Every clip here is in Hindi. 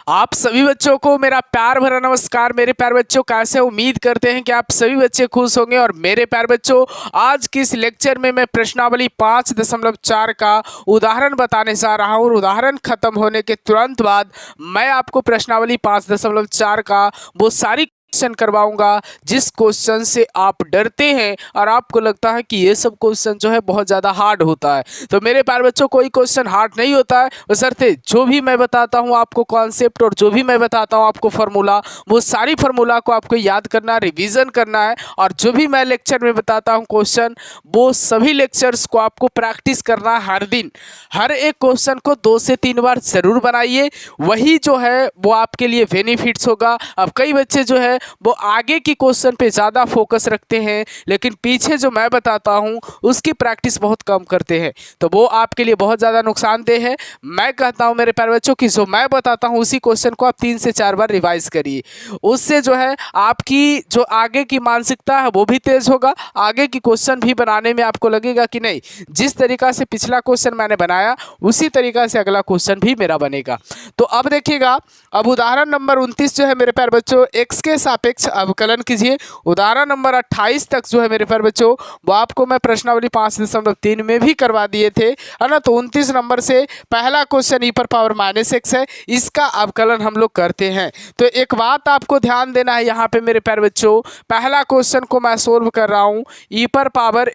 आप सभी बच्चों को मेरा प्यार भरा नमस्कार। मेरे प्यार बच्चों, कैसे उम्मीद करते हैं कि आप सभी बच्चे खुश होंगे। और मेरे प्यार बच्चों, आज की इस लेक्चर में मैं प्रश्नावली 5.4 का उदाहरण बताने जा रहा हूँ। उदाहरण खत्म होने के तुरंत बाद मैं आपको प्रश्नावली 5.4 का वो सारी क्वेश्चन करवाऊंगा जिस क्वेश्चन से आप डरते हैं और आपको लगता है कि ये सब क्वेश्चन जो है बहुत ज़्यादा हार्ड होता है। तो मेरे प्यारे बच्चों, कोई क्वेश्चन हार्ड नहीं होता है, बशर्ते जो भी मैं बताता हूँ आपको कॉन्सेप्ट और जो भी मैं बताता हूँ आपको फार्मूला, वो सारी फार्मूला को आपको याद करना, रिवीजन करना है। और जो भी मैं लेक्चर में बताता हूँ क्वेश्चन, वो सभी लेक्चर्स को आपको प्रैक्टिस करना है हर दिन। हर एक क्वेश्चन को 2 से 3 बार ज़रूर बनाइए, वही जो है वो आपके लिए बेनिफिट्स होगा। अब कई बच्चे जो है वो आगे की क्वेश्चन पे ज़्यादा फोकस रखते हैं, लेकिन पीछे जो मैं बताता हूँ उसकी प्रैक्टिस बहुत कम करते हैं, तो वो आपके लिए बहुत ज़्यादा नुकसानदेह है। मैं कहता हूँ मेरे प्यारे बच्चों कि जो मैं बताता हूँ उसी क्वेश्चन को आप 3 से 4 बार रिवाइज करिए। उससे जो है आपकी जो आगे की मानसिकता है वो भी तेज़ होगा। आगे की क्वेश्चन भी बनाने में आपको लगेगा कि नहीं, जिस तरीका से पिछला क्वेश्चन मैंने बनाया उसी तरीका से अगला क्वेश्चन भी मेरा बनेगा। तो अब देखिएगा, अब उदाहरण नंबर 29 जो है मेरे प्यारे बच्चों, एक्स के सापेक्ष अवकलन कीजिए। उदाहरण नंबर 28 तक जो है मेरे प्यारे बच्चों वो आपको मैं प्रश्नावली 5.3 में भी करवा दिए थे, है ना। तो 29 नंबर से पहला क्वेश्चन ई पर पावर -x है, इसका अवकलन हम लोग करते हैं। तो एक बात आपको ध्यान देना है यहाँ पे मेरे प्यारे बच्चों, पहला क्वेश्चन को मैं सोल्व कर रहा हूँ, ई पर पावर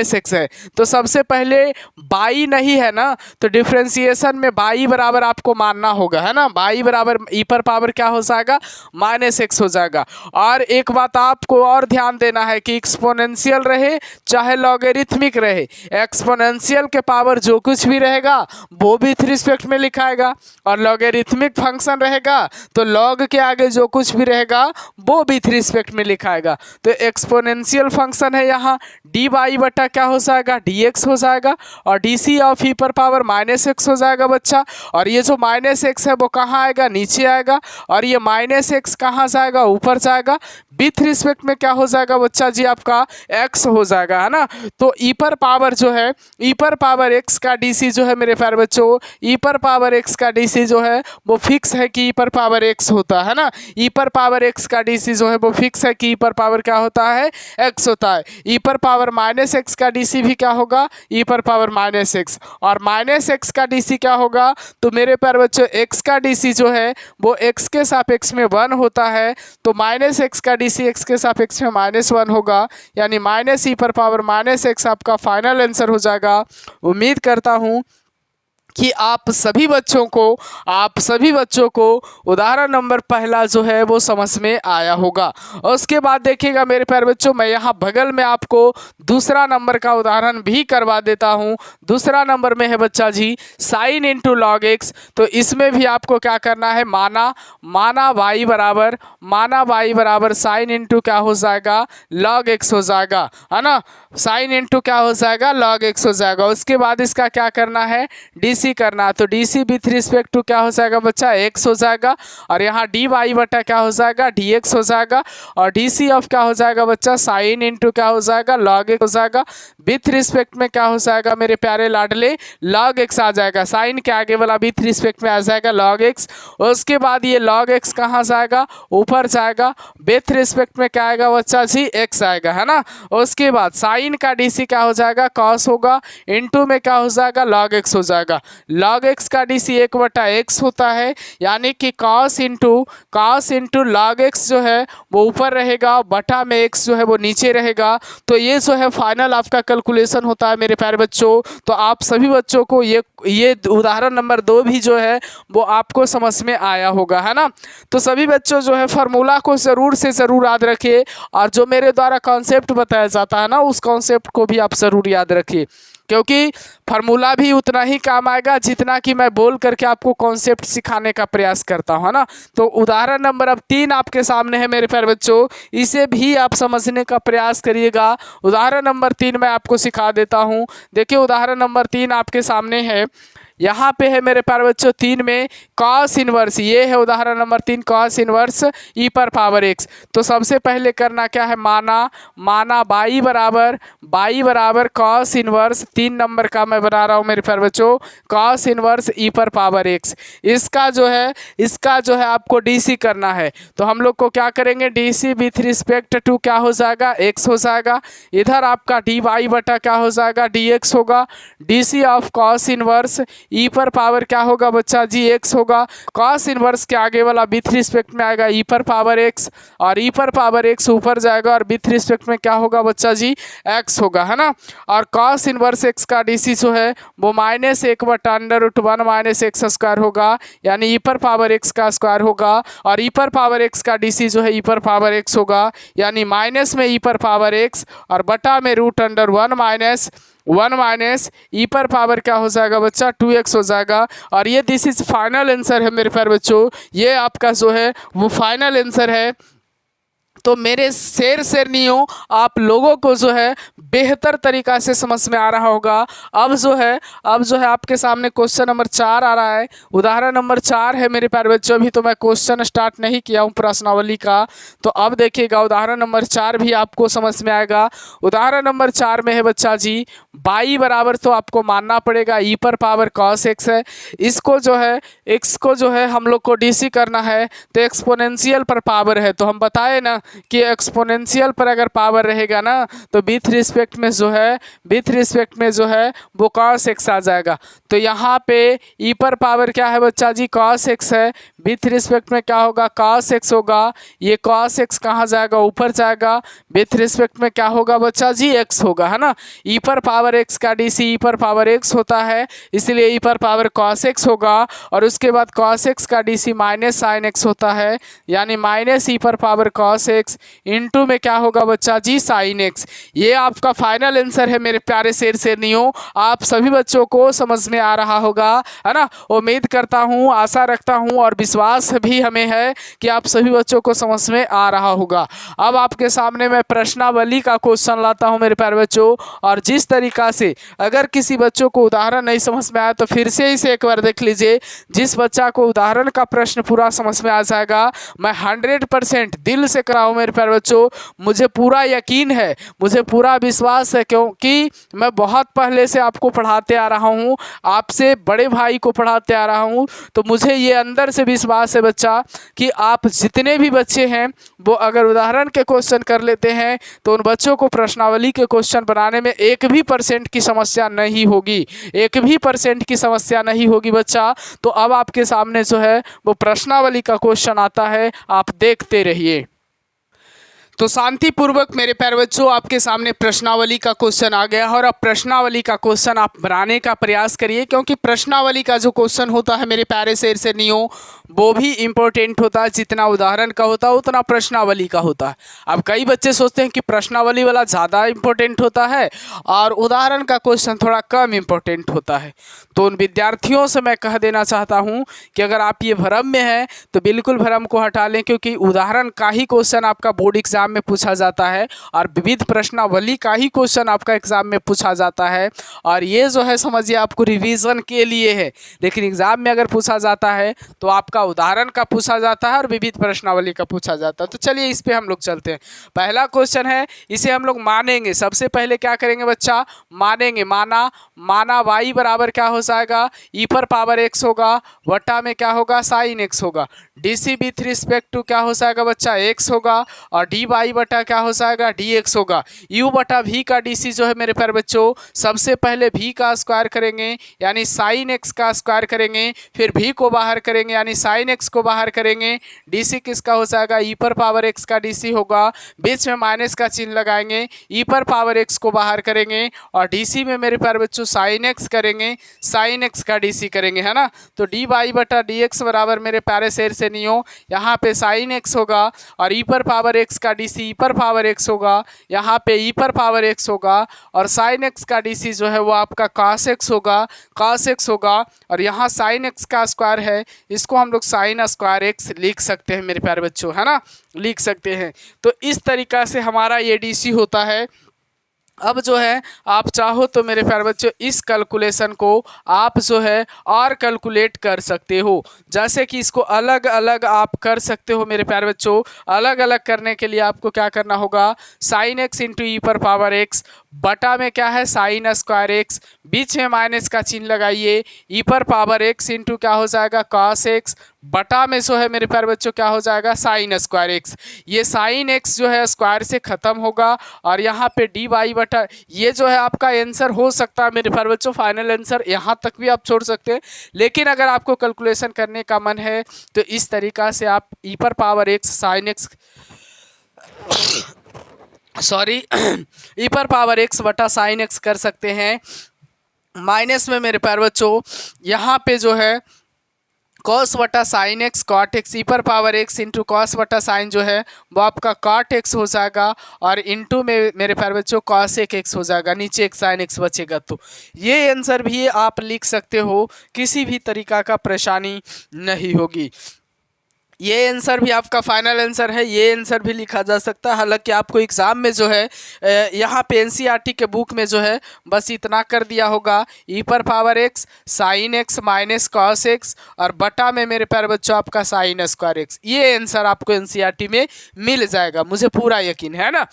-x है। तो सबसे पहले बाई नहीं है ना, तो डिफ्रेंसिएशन में बाई बराबर आपको मानना होगा, है ना। बाई बराबर ई पर पावर क्या हो जाएगा, -x हो जाएगा। और एक बात आपको और ध्यान देना है कि एक्सपोनेंशियल रहे चाहे लॉगरिथमिक रहे, एक्सपोनेंशियल के पावर जो कुछ भी रहेगा वो भी विथ रिस्पेक्ट में लिखाएगा, और लॉगरिथमिक फंक्शन रहेगा तो लॉग के आगे जो कुछ भी रहेगा वो भी विथ रिस्पेक्ट में लिखाएगा। तो एक्सपोनेंशियल फंक्शन है यहाँ, डी बाई बटा क्या हो जाएगा, dx हो जाएगा, और डी ऑफ ई पर पावर -x हो जाएगा बच्चा। और ये जो -x है वो कहाँ आएगा, नीचे आएगा, और ये -x कहाँ जाएगा, ऊपर जाएगा। विथ रिस्पेक्ट में क्या हो जाएगा बच्चा जी, आपका x हो जाएगा, है ना। तो ई पर पावर जो है, ई पर पावर x का dc जो है मेरे प्यारे बच्चों, ई पर पावर x का dc जो है वो फिक्स है कि ई पर पावर x होता है ना। ई पर पावर x का dc जो है वो फिक्स है कि ई पर पावर क्या होता है, x होता है। ई पर पावर -x का dc भी क्या होगा, ई पर पावर -x, और -x का dc क्या होगा, तो मेरे प्यारे बच्चों x का dc जो है वो x के सापेक्ष में 1 होता है, तो -x का dc x के सापेक्ष में -1 होगा, यानी -e पर पावर -x आपका फाइनल आंसर हो जाएगा। उम्मीद करता हूँ कि आप सभी बच्चों को उदाहरण नंबर पहला जो है वो समझ में आया होगा। और उसके बाद देखिएगा मेरे प्यारे बच्चों, मैं यहाँ बगल में आपको दूसरा नंबर का उदाहरण भी करवा देता हूँ। दूसरा नंबर में है बच्चा जी साइन इंटू लॉग एक्स। तो इसमें भी आपको क्या करना है, माना y बराबर साइन इंटू क्या हो जाएगा, लॉग एक्स हो जाएगा, है ना। साइन इंटू क्या हो जाएगा, लॉग एक्स हो जाएगा। उसके बाद इसका क्या करना है, डी करना, तो डी विथ रिस्पेक्ट टू क्या हो जाएगा बच्चा, x हो जाएगा, और यहाँ डी वाई बटा क्या हो जाएगा, dx हो जाएगा, और डी ऑफ क्या हो जाएगा बच्चा, साइन इंटू क्या हो जाएगा, log x हो जाएगा। विथ रिस्पेक्ट में क्या हो जाएगा मेरे प्यारे लाडले, log x आ जाएगा, साइन के आगे वाला विथ रिस्पेक्ट में आ जाएगा log x। उसके बाद ये log x कहाँ जाएगा, ऊपर जाएगा, विथ रिस्पेक्ट में क्या आएगा बच्चा जी, x आएगा, है ना। उसके बाद साइन का डी क्या हो जाएगा, cos होगा, इंटू में क्या हो जाएगा, log x हो जाएगा। log x का डी 1/x होता है, यानी कि cos इंटू log x जो है वो ऊपर रहेगा, बटा में x जो है वो नीचे रहेगा। तो ये जो है फाइनल आपका कैलकुलेशन होता है मेरे प्यारे बच्चों। तो आप सभी बच्चों को ये उदाहरण नंबर 2 भी जो है वो आपको समझ में आया होगा, है ना। तो सभी बच्चों जो है फार्मूला को ज़रूर से ज़रूर याद रखिए, और जो मेरे द्वारा कॉन्सेप्ट बताया जाता है ना उस कॉन्सेप्ट को भी आप ज़रूर याद रखिए, क्योंकि फार्मूला भी उतना ही काम आएगा जितना कि मैं बोल करके आपको कॉन्सेप्ट सिखाने का प्रयास करता हूँ, है ना। तो उदाहरण नंबर अब 3 आपके सामने है मेरे प्यारे बच्चों, इसे भी आप समझने का प्रयास करिएगा। उदाहरण नंबर 3 मैं आपको सिखा देता हूँ। देखिए उदाहरण नंबर 3 आपके सामने है, यहाँ पे है मेरे प्यारे बच्चों 3 में कॉस इनवर्स, ये है उदाहरण नंबर 3 कॉस इनवर्स ई पर पावर एक्स। तो सबसे पहले करना क्या है, माना बाई बराबर कॉस इनवर्स 3 नंबर का मैं बना रहा हूँ मेरे प्यारे बच्चों कॉस इनवर्स ई पर पावर एक्स। इसका जो है आपको डीसी करना है। तो हम लोग को क्या करेंगे, डीसी विथ रिस्पेक्ट टू क्या हो जाएगा, एक्स हो जाएगा। इधर आपका डी वाई बटा क्या हो जाएगा, डी एक्स होगा। डीसी ऑफ कॉस इनवर्स ई पर पावर क्या होगा बच्चा जी, एक्स होगा। कॉस इनवर्स के आगे वाला विथ रिस्पेक्ट में आएगा ई पर पावर एक्स, और ई पर पावर एक्स ऊपर जाएगा और विथ रिस्पेक्ट में क्या होगा बच्चा जी, एक्स होगा, है ना। और कॉस इनवर्स एक्स का डीसी जो है वो -1/√1 माइनस एक्स स्क्वायर होगा, यानी ई पर पावर एक्स का स्क्वायर होगा। और ई पर पावर एक्स का डीसी जो है ई पर पावर एक्स होगा, यानी माइनस में ई पर पावर एक्स और बटा में √1 माइनस ई पर पावर क्या हो जाएगा बच्चा, 2x हो जाएगा। और ये दिस इज फाइनल आंसर है मेरे प्यारे बच्चों, ये आपका जो है वो फाइनल आंसर है। तो मेरे शेरनियों आप लोगों को जो है बेहतर तरीक़ा से समझ में आ रहा होगा। अब जो है आपके सामने क्वेश्चन नंबर 4 आ रहा है, उदाहरण नंबर 4 है मेरे प्यारे बच्चों। अभी तो मैं क्वेश्चन स्टार्ट नहीं किया हूँ प्रश्नावली का, तो अब देखिएगा उदाहरण नंबर 4 भी आपको समझ में आएगा। उदाहरण नंबर 4 में है बच्चा जी बाई बराबर, तो आपको मानना पड़ेगा ई पर पावर कॉस एक्स है। इसको जो है एक्स को जो है हम लोग को डीसी करना है, तो एक्सपोनेंशियल पर पावर है। तो हम बताए ना कि एक्सपोनेंशियल पर अगर पावर रहेगा ना तो विथ रिस्पेक्ट में जो है वो कॉस एक्स आ जाएगा। तो यहाँ पे ई पर पावर क्या है बच्चा जी, कॉस एक्स है। विथ रिस्पेक्ट में क्या होगा, कॉस एक्स होगा। ये कॉस एक्स कहाँ जाएगा, ऊपर जाएगा। विथ रिस्पेक्ट में क्या होगा बच्चा जी, एक्स होगा, है ना। ई पर पावर एक्स का डीसी ई पर पावर एक्स होता है, इसलिए ई पर पावर कॉस एक्स होगा। और उसके बाद कॉस एक्स का डीसी माइनस साइन एक्स होता है, यानी माइनस ई पर पावर कॉस एक्स इंटू में क्या होगा बच्चा जी, साइन एक्स। ये आपका फाइनल आंसर है मेरे प्यारे शेरनियों। आप सभी बच्चों को समझ में आ रहा होगा, है ना। उम्मीद करता हूँ, आशा रखता हूँ और विश्वास भी हमें है कि आप सभी बच्चों को समझ में आ रहा होगा। अब आपके सामने मैं प्रश्नावली का क्वेश्चन लाता हूँ मेरे प्यारे बच्चों, और जिस तरीका से अगर किसी बच्चों को उदाहरण नहीं समझ में आया तो फिर से इसे एक बार देख लीजिए। जिस बच्चा को उदाहरण का प्रश्न पूरा समझ में आ जाएगा, मैं 100% दिल से कराऊँ मेरे प्यारे बच्चों, मुझे पूरा यकीन है, मुझे पूरा विश्वास है, क्योंकि मैं बहुत पहले से आपको पढ़ाते आ रहा हूँ, आपसे बड़े भाई को पढ़ाते आ रहा हूँ। तो मुझे ये अंदर से विश्वास है बच्चा कि आप जितने भी बच्चे हैं वो अगर उदाहरण के क्वेश्चन कर लेते हैं तो उन बच्चों को प्रश्नावली के क्वेश्चन बनाने में 1% की समस्या नहीं होगी, 1% की समस्या नहीं होगी बच्चा। तो अब आपके सामने जो है वो प्रश्नावली का क्वेश्चन आता है, आप देखते रहिए। तो शांतिपूर्वक मेरे प्यारे बच्चों आपके सामने प्रश्नावली का क्वेश्चन आ गया है, और अब प्रश्नावली का क्वेश्चन आप बनाने का प्रयास करिए, क्योंकि प्रश्नावली का जो क्वेश्चन होता है मेरे प्यारे शेरनियों वो भी इम्पोर्टेंट होता है। जितना उदाहरण का होता है उतना प्रश्नावली का होता है। अब कई बच्चे सोचते हैं कि प्रश्नावली वाला ज़्यादा इम्पोर्टेंट होता है और उदाहरण का क्वेश्चन थोड़ा कम इम्पोर्टेंट होता है। तो उन विद्यार्थियों से मैं कह देना चाहता हूँ कि अगर आप ये भ्रम में हैं तो बिल्कुल भ्रम को हटा लें, क्योंकि उदाहरण का ही क्वेश्चन आपका बोर्ड एग्जाम में पूछा जाता है और विविध प्रश्नावली का ही क्वेश्चन आपका एग्जाम में पूछा जाता है। और ये जो है समझिए आपको रिवीजन के लिए है, लेकिन एग्जाम में अगर पूछा जाता है तो आपका उदाहरण का पूछा जाता है और विविध प्रश्नावली का पूछा जाता है। तो चलिए इस पे हम लोग चलते हैं। पहला क्वेश्चन है, इसे हम लोग मानेंगे। सबसे पहले क्या करेंगे बच्चा, मानेंगे। माना वाई बराबर क्या हो जाएगा, ई पर पावर एक्स होगा, वटा में क्या होगा, साइन एक्स होगा। डीसी विथ रिस्पेक्ट टू क्या हो जाएगा बच्चा, एक्स होगा, और डी वाई बटा क्या हो जाएगा, डी एक्स होगा। यू बटा वी का डीसी जो है मेरे प्यारे बच्चों, सबसे पहले वी का स्क्वायर करेंगे यानी साइन एक्स का स्क्वायर करेंगे, फिर वी को बाहर करेंगे यानी साइन एक्स को बाहर करेंगे। डीसी किसका हो जाएगा, ई पर पावर एक्स का डीसी होगा, बीच में माइनस का चिन्ह लगाएंगे, ई पर पावर एक्स को बाहर करेंगे और डीसी में मेरे प्यारे बच्चों साइन एक्स करेंगे, साइन एक्स का डीसी करेंगे, है ना। तो डी वाई बटा डी एक्स बराबर मेरे प्यारे शेरनियों यहाँ पे साइन एक्स होगा और ई पर पावर एक्स का डीसी ई पर पावर एक्स होगा, यहाँ पे ई पर पावर एक्स होगा, और साइन एक्स का डीसी जो है वो आपका कॉस एक्स होगा, और यहाँ साइन एक्स का स्क्वायर है, इसको हम लोग साइन स्क्वायर एक्स लिख सकते हैं मेरे प्यारे बच्चों, है ना, लिख सकते हैं। तो इस तरीका से हमारा ये डीसी होता है। अब जो है आप चाहो तो मेरे प्यारे बच्चों इस कैलकुलेशन को आप जो है और कैलकुलेट कर सकते हो। जैसे कि इसको अलग अलग आप कर सकते हो मेरे प्यारे बच्चों। अलग अलग करने के लिए आपको क्या करना होगा, साइन एक्स इंटू ई पर पावर एक्स बटा में क्या है साइन स्क्वायर एक्स, बीच में माइनस का चिन्ह लगाइए, ई पर पावर एक्स इंटू क्या हो जाएगा कॉस एक्स बटा में जो है मेरे प्यारे बच्चों क्या हो जाएगा साइन स्क्वायर एक्स। ये साइन एक्स जो है स्क्वायर से खत्म होगा और यहाँ पे डी वाई बटा, ये जो है आपका आंसर हो सकता है मेरे प्यारे बच्चों। फाइनल आंसर यहाँ तक भी आप छोड़ सकते हैं, लेकिन अगर आपको कैलकुलेशन करने का मन है तो इस तरीका से आप ई पर power x sine x sorry E पर पावर एक्स बटा साइन एक्स कर सकते हैं। माइनस में मेरे प्यारे बच्चों यहाँ पे जो है कॉस बटा साइन एक्स कॉट एक्स, ई पर पावर एक्स इंटू कॉस बटा साइन जो है वो आपका कॉट एक्स हो जाएगा और इंटू में मेरे प्यारे बच्चों कॉस एक एक्स हो जाएगा, नीचे एक साइन एक्स बचेगा। तो ये आंसर भी आप लिख सकते हो, किसी भी तरीका का परेशानी नहीं होगी। ये आंसर भी आपका फाइनल आंसर है, ये आंसर भी लिखा जा सकता है। हालांकि आपको एग्ज़ाम में जो है यहाँ पे एनसीईआरटी के बुक में जो है बस इतना कर दिया होगा, ई पर power x sine x minus cos x और बटा में मेरे प्यारे बच्चों आपका साइन स्क्वायर एक्स। ये आंसर आपको एनसीईआरटी में मिल जाएगा, मुझे पूरा यकीन है ना।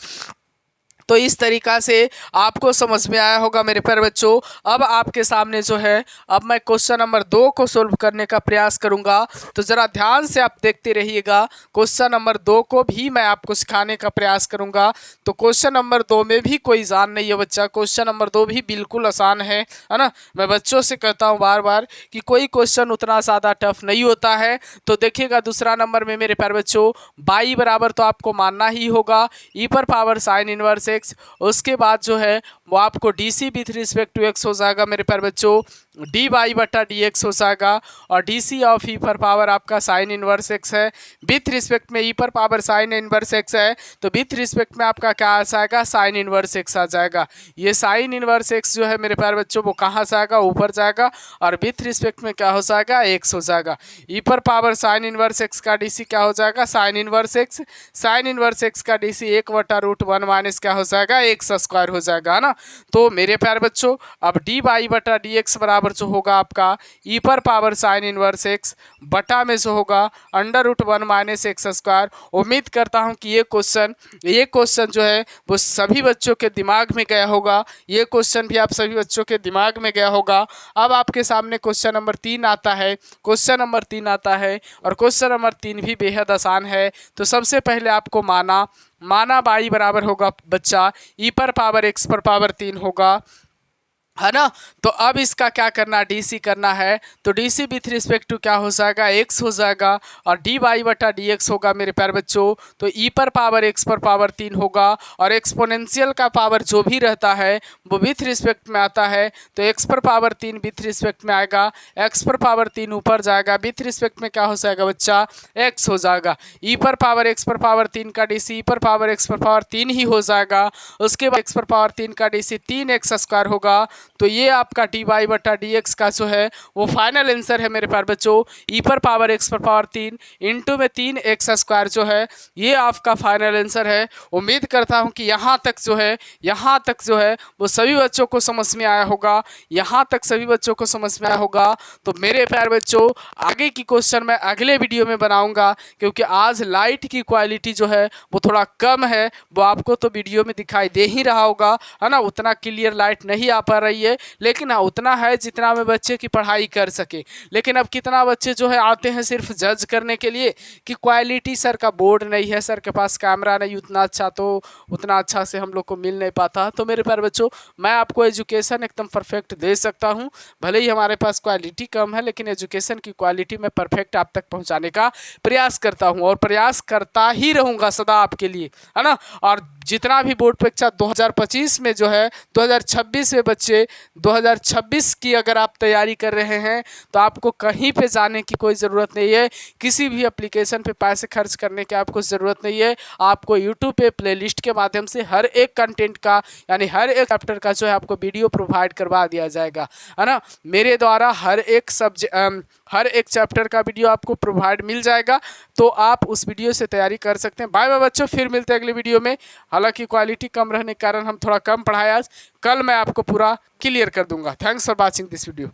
तो इस तरीका से आपको समझ में आया होगा मेरे प्यारे बच्चों। अब आपके सामने जो है अब मैं क्वेश्चन नंबर 2 को सोल्व करने का प्रयास करूंगा, तो ज़रा ध्यान से आप देखते रहिएगा। क्वेश्चन नंबर 2 को भी मैं आपको सिखाने का प्रयास करूंगा। तो क्वेश्चन नंबर 2 में भी कोई जान नहीं है बच्चा, क्वेश्चन नंबर 2 भी बिल्कुल आसान है ना। मैं बच्चों से कहता हूँ बार बार कि कोई क्वेश्चन उतना ज़्यादा टफ नहीं होता है। तो देखिएगा दूसरा नंबर में मेरे प्यारे बच्चों बाई बराबर तो आपको मानना ही होगा ई पर पावर साइन इनवर्स एक्स, उसके बाद जो है वो आपको D C with respect to X हो जाएगा मेरे प्यारे बच्चों, डी वाई बटा डी एक्स हो जाएगा और डी सी ऑफ ई पर पावर आपका साइन इनवर्स एक्स है, विथ रिस्पेक्ट में ई पर पावर साइन इनवर्स एक्स है तो विथ रिस्पेक्ट में आपका क्या आ जाएगा साइन इनवर्स एक्स आ जाएगा। ये साइन इनवर्स एक्स जो है मेरे प्यारे बच्चों वो कहाँ जाएगा ऊपर जाएगा और विथ रिस्पेक्ट में क्या हो जाएगा एक्स हो जाएगा। ई पर पावर साइन इनवर्स एक्स का डी सी क्या हो जाएगा sine inverse x, sine inverse x का डी सी 1/√1 माइनस क्या हो जाएगा एक्स स्क्वायर हो जाएगा ना। तो मेरे प्यारे बच्चों अब डी वाई बटा डी एक्स बराबर जो होगा आपका ई पर पावर साइन इनवर्स एक्स बटा में जो होगा √1 माइनस एक्स स्क्वायर। उम्मीद करता हूं कि ये क्वेश्चन जो है वो सभी बच्चों के दिमाग में गया होगा, ये क्वेश्चन भी आप सभी बच्चों के दिमाग में गया होगा। अब आपके सामने क्वेश्चन नंबर 3 आता है, क्वेश्चन नंबर 3 आता है और क्वेश्चन नंबर 3 भी बेहद आसान है। तो सबसे पहले आपको माना बाई बराबर होगा बच्चा ई पर पावर एक्स पर पावर 3 होगा, है ना। तो अब इसका क्या करना डीसी करना है, तो डीसी विथ रिस्पेक्ट टू क्या हो जाएगा एक्स हो जाएगा और डी वाई बटा डी एक्स होगा मेरे प्यारे बच्चों। तो ई पर पावर एक्स पर पावर 3 होगा और एक्सपोनेंशियल का पावर जो भी रहता है वो विथ रिस्पेक्ट में आता है, तो एक्स पर पावर 3 विथ रिस्पेक्ट में आएगा, एक्स पर पावर 3 ऊपर जाएगा, विथ रिस्पेक्ट में क्या हो जाएगा बच्चा एक्स हो जाएगा। ई पर पावर एक्स पर पावर 3 का डीसी ई पर पावर एक्स पर पावर 3 ही हो जाएगा। उसके बाद एक्स पर पावर 3 का डीसी 3x स्क्वायर होगा। तो ये आपका डी वाई बटा डी एक्स का जो है वो फाइनल आंसर है मेरे प्यारे बच्चों। ई पर पावर एक्स पर पावर 3 इंटू में 3x स्क्वायर जो है ये आपका फाइनल आंसर है। उम्मीद करता हूँ कि यहाँ तक जो है वो सभी बच्चों को समझ में आया होगा, यहाँ तक सभी बच्चों को समझ में आया होगा। तो मेरे प्यारे बच्चों आगे की क्वेश्चन मैं अगले वीडियो में बनाऊँगा, क्योंकि आज लाइट की क्वालिटी जो है वो थोड़ा कम है, वो आपको तो वीडियो में दिखाई दे ही रहा होगा, है ना। उतना क्लियर लाइट नहीं आ पा रही है, लेकिन हाँ उतना है जितना में बच्चे की पढ़ाई कर सके। लेकिन अब कितना बच्चे जो है आते हैं सिर्फ जज करने के लिए कि क्वालिटी सर का बोर्ड नहीं है, सर के पास कैमरा नहीं उतना अच्छा, तो उतना अच्छा से हम लोग को मिल नहीं पाता। तो मेरे प्यारे बच्चों मैं आपको एजुकेशन एकदम परफेक्ट दे सकता हूँ, भले ही हमारे पास क्वालिटी कम है, लेकिन एजुकेशन की क्वालिटी मैं परफेक्ट आप तक पहुँचाने का प्रयास करता हूँ और प्रयास करता ही रहूँगा सदा आपके लिए, है ना। और जितना भी बोर्ड परीक्षा 2025 में जो है 2026 में बच्चे 2026 की अगर आप तैयारी कर रहे हैं तो आपको कहीं पे जाने की कोई ज़रूरत नहीं है, किसी भी एप्लीकेशन पे पैसे खर्च करने की आपको ज़रूरत नहीं है। आपको यूट्यूब पे प्लेलिस्ट के माध्यम से हर एक कंटेंट का यानी हर एक चैप्टर का जो है आपको वीडियो प्रोवाइड करवा दिया जाएगा, है ना। मेरे द्वारा हर एक चैप्टर का वीडियो आपको प्रोवाइड मिल जाएगा, तो आप उस वीडियो से तैयारी कर सकते हैं। बाय बाय बच्चों, फिर मिलते हैं अगले वीडियो में। हालांकि क्वालिटी कम रहने के कारण हम थोड़ा कम पढ़ाए आज, कल मैं आपको पूरा क्लियर कर दूंगा। Thanks for watching this video.